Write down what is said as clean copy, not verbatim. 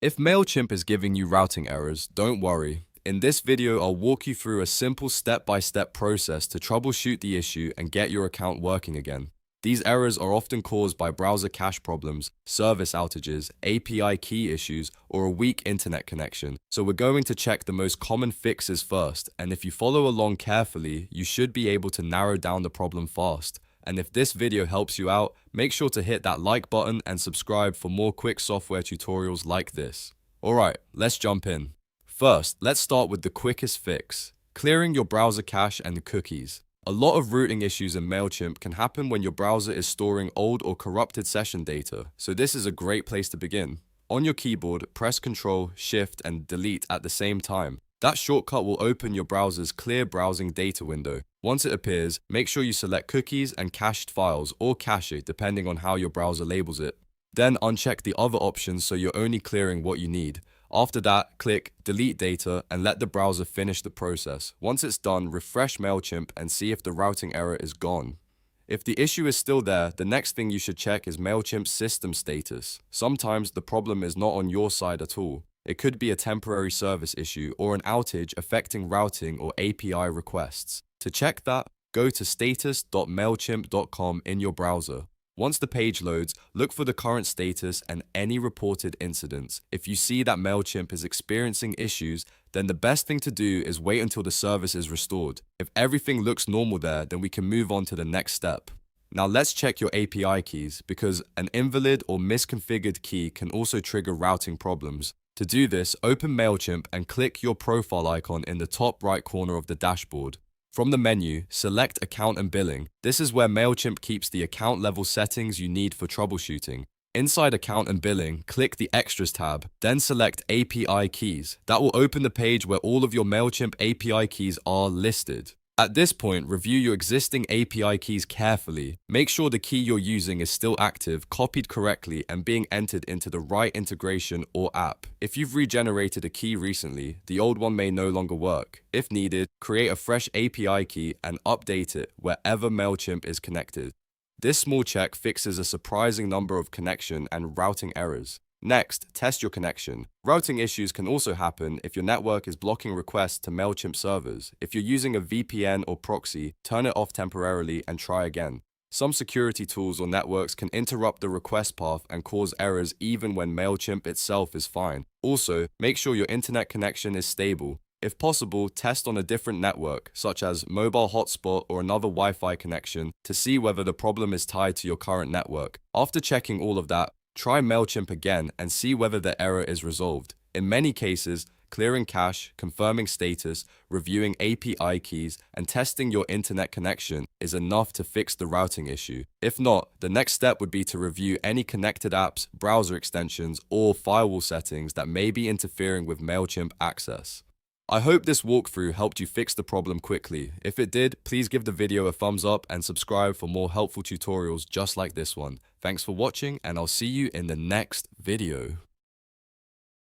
If Mailchimp is giving you routing errors, don't worry. In this video, I'll walk you through a simple step-by-step process to troubleshoot the issue and get your account working again. These errors are often caused by browser cache problems, service outages, API key issues, or a weak internet connection. So we're going to check the most common fixes first, and if you follow along carefully, you should be able to narrow down the problem fast. And if this video helps you out, make sure to hit that like button and subscribe for more quick software tutorials like this. Alright, let's jump in. First, let's start with the quickest fix: clearing your browser cache and cookies. A lot of routing issues in Mailchimp can happen when your browser is storing old or corrupted session data, so this is a great place to begin. On your keyboard, press Ctrl, Shift, and Delete at the same time. That shortcut will open your browser's Clear Browsing Data window. Once it appears, make sure you select Cookies and Cached Files, or Cache it, depending on how your browser labels it. Then uncheck the other options so you're only clearing what you need. After that, click Delete Data and let the browser finish the process. Once it's done, refresh Mailchimp and see if the routing error is gone. If the issue is still there, the next thing you should check is Mailchimp's system status. Sometimes the problem is not on your side at all. It could be a temporary service issue or an outage affecting routing or API requests. To check that, go to status.mailchimp.com in your browser. Once the page loads, look for the current status and any reported incidents. If you see that Mailchimp is experiencing issues, then the best thing to do is wait until the service is restored. If everything looks normal there, then we can move on to the next step. Now let's check your API keys, because an invalid or misconfigured key can also trigger routing problems. To do this, open Mailchimp and click your profile icon in the top right corner of the dashboard. From the menu, select Account and Billing. This is where Mailchimp keeps the account level settings you need for troubleshooting. Inside Account and Billing, click the Extras tab, then select API keys. That will open the page where all of your Mailchimp API keys are listed. At this point, review your existing API keys carefully. Make sure the key you're using is still active, copied correctly, and being entered into the right integration or app. If you've regenerated a key recently, the old one may no longer work. If needed, create a fresh API key and update it wherever Mailchimp is connected. This small check fixes a surprising number of connection and routing errors. Next, test your connection. Routing issues can also happen if your network is blocking requests to Mailchimp servers. If you're using a VPN or proxy, turn it off temporarily and try again. Some security tools or networks can interrupt the request path and cause errors even when Mailchimp itself is fine. Also, make sure your internet connection is stable. If possible, test on a different network, such as mobile hotspot or another Wi-Fi connection, to see whether the problem is tied to your current network. After checking all of that, try Mailchimp again and see whether the error is resolved. In many cases, clearing cache, confirming status, reviewing API keys, and testing your internet connection is enough to fix the routing issue. If not, the next step would be to review any connected apps, browser extensions, or firewall settings that may be interfering with Mailchimp access. I hope this walkthrough helped you fix the problem quickly. If it did, please give the video a thumbs up and subscribe for more helpful tutorials just like this one. Thanks for watching, and I'll see you in the next video.